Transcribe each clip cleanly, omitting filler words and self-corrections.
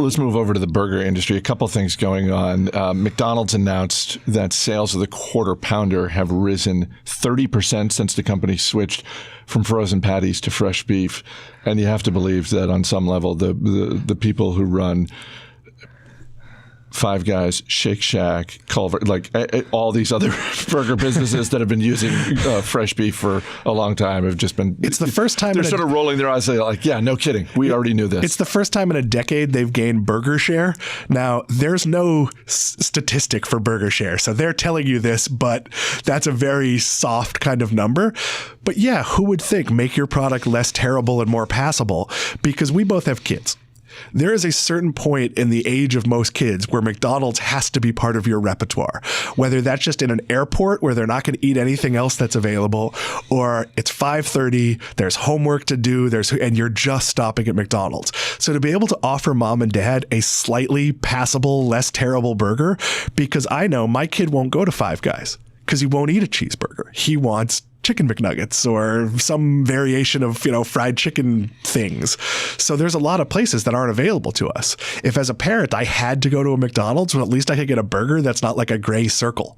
let's move over to the burger industry. A couple things going on. McDonald's announced that sales of the Quarter Pounder have risen 30% since the company switched from frozen patties to fresh beef. And you have to believe that on some level, the people who run Five Guys, Shake Shack, Culver, like all these other burger businesses that have been using fresh beef for a long time have just been. It's the first time they're sort of rolling their eyes, like, yeah, no kidding, we already knew this. It's the first time in a decade they've gained burger share. Now, there's no statistic for burger share, so they're telling you this, but that's a very soft kind of number. But yeah, who would think make your product less terrible and more passable? Because we both have kids. There is a certain point in the age of most kids where McDonald's has to be part of your repertoire, whether that's just in an airport where they're not going to eat anything else that's available, or it's 5:30, there's homework to do, and you're just stopping at McDonald's. So to be able to offer mom and dad a slightly passable, less terrible burger, because I know my kid won't go to Five Guys because he won't eat a cheeseburger. He wants chicken McNuggets or some variation of, fried chicken things. So there's a lot of places that aren't available to us. If as a parent I had to go to a McDonald's, well, at least I could get a burger that's not like a gray circle.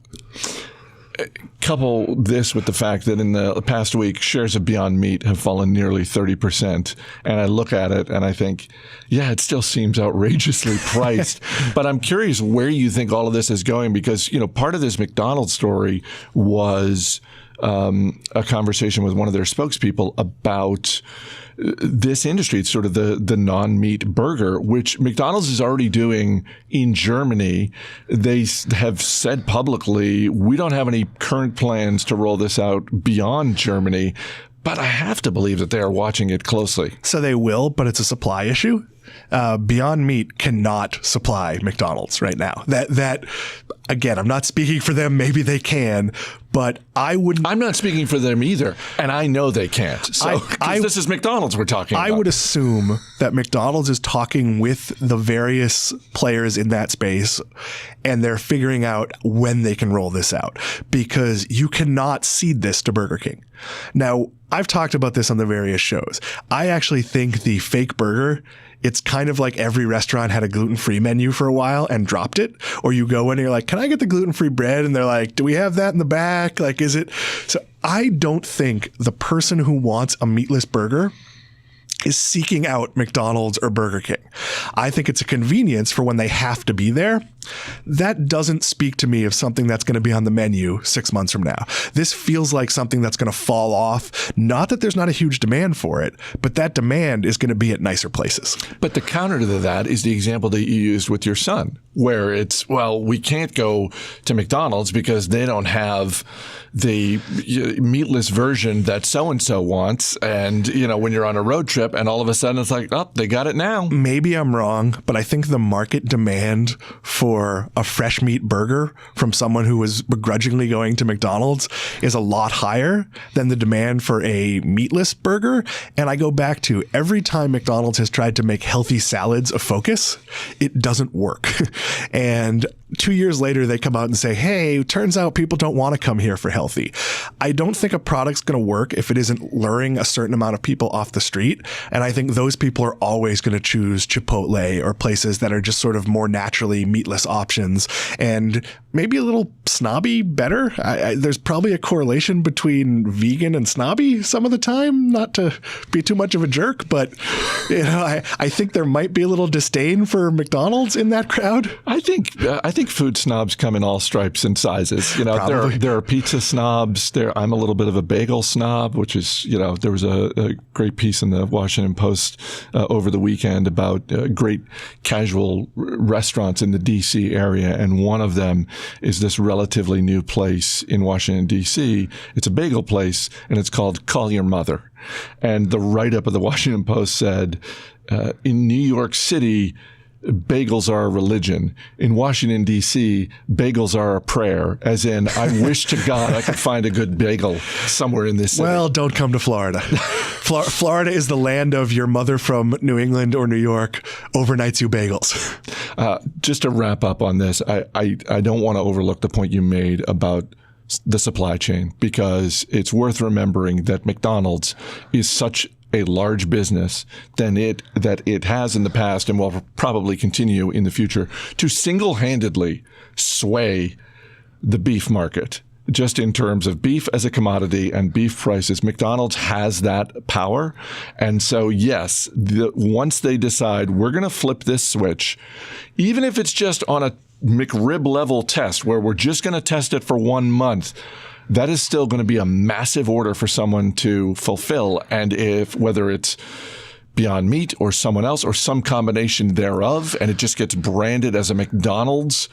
Couple this with the fact that in the past week, shares of Beyond Meat have fallen nearly 30%. And I look at it and I think, yeah, it still seems outrageously priced. But I'm curious where you think all of this is going, because, part of this McDonald's story was a conversation with one of their spokespeople about this industry. It's sort of the non-meat burger, which McDonald's is already doing in Germany. They have said publicly, we don't have any current plans to roll this out beyond Germany, but I have to believe that they are watching it closely. So they will, but it's a supply issue. Beyond Meat cannot supply McDonald's right now. That again, I'm not speaking for them. Maybe they can, but I wouldn't. I'm not speaking for them either, and I know they can't. So this is McDonald's we're talking about. I would assume that McDonald's is talking with the various players in that space, and they're figuring out when they can roll this out, because you cannot cede this to Burger King. Now, I've talked about this on the various shows. I actually think the fake burger, it's kind of like every restaurant had a gluten-free menu for a while and dropped it. Or you go in and you're like, can I get the gluten-free bread? And they're like, do we have that in the back? Like, is it? So I don't think the person who wants a meatless burger is seeking out McDonald's or Burger King. I think it's a convenience for when they have to be there. That doesn't speak to me of something that's going to be on the menu 6 months from now. This feels like something that's going to fall off. Not that there's not a huge demand for it, but that demand is going to be at nicer places. But the counter to that is the example that you used with your son, where it's, well, we can't go to McDonald's because they don't have the meatless version that so-and-so wants. And, when you're on a road trip and all of a sudden it's like, oh, they got it now. Maybe I'm wrong, but I think the market demand for a fresh meat burger from someone who was begrudgingly going to McDonald's is a lot higher than the demand for a meatless burger. And I go back to every time McDonald's has tried to make healthy salads a focus, it doesn't work. And 2 years later, they come out and say, hey, it turns out people don't want to come here for healthy. I don't think a product's going to work if it isn't luring a certain amount of people off the street. And I think those people are always going to choose Chipotle or places that are just sort of more naturally meatless options, and maybe a little snobby better. There's probably a correlation between vegan and snobby some of the time, not to be too much of a jerk, but I think there might be a little disdain for McDonald's in that crowd. I think food snobs come in all stripes and sizes. There are pizza snobs. I'm a little bit of a bagel snob, which is, there was a great piece in the Washington Post over the weekend about great casual restaurants in the D.C. area, and one of them is this relatively new place in Washington, D.C. It's a bagel place, and it's called Call Your Mother. And the write-up of the Washington Post said, in New York City, bagels are a religion. In Washington, D.C., bagels are a prayer, as in, I wish to God I could find a good bagel somewhere in this city. Well, don't come to Florida. Florida is the land of your mother from New England or New York overnights you bagels. Just to wrap up on this, I don't want to overlook the point you made about the supply chain, because it's worth remembering that McDonald's is such a large business than that it has in the past and will probably continue in the future to single-handedly sway the beef market, just in terms of beef as a commodity and beef prices. McDonald's has that power. And so, yes, once they decide we're going to flip this switch, even if it's just on a McRib level test where we're just going to test it for 1 month, that is still going to be a massive order for someone to fulfill. And whether it's Beyond Meat or someone else or some combination thereof, and it just gets branded as a McDonald's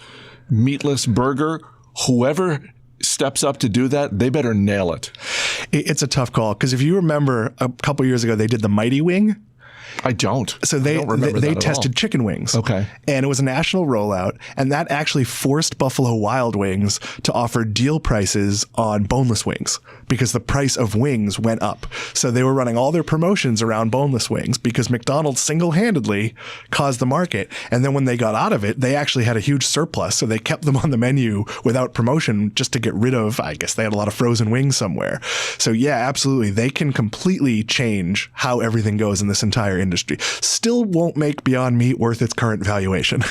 meatless burger, whoever steps up to do that, they better nail it. It's a tough call, because if you remember a couple years ago, they did the Mighty Wing. I don't. So they tested chicken wings. Okay. And it was a national rollout. And that actually forced Buffalo Wild Wings to offer deal prices on boneless wings because the price of wings went up. So they were running all their promotions around boneless wings because McDonald's single-handedly caused the market. And then when they got out of it, they actually had a huge surplus. So they kept them on the menu without promotion just to get rid of, I guess they had a lot of frozen wings somewhere. So yeah, absolutely. They can completely change how everything goes in this entire industry. Still won't make Beyond Meat worth its current valuation.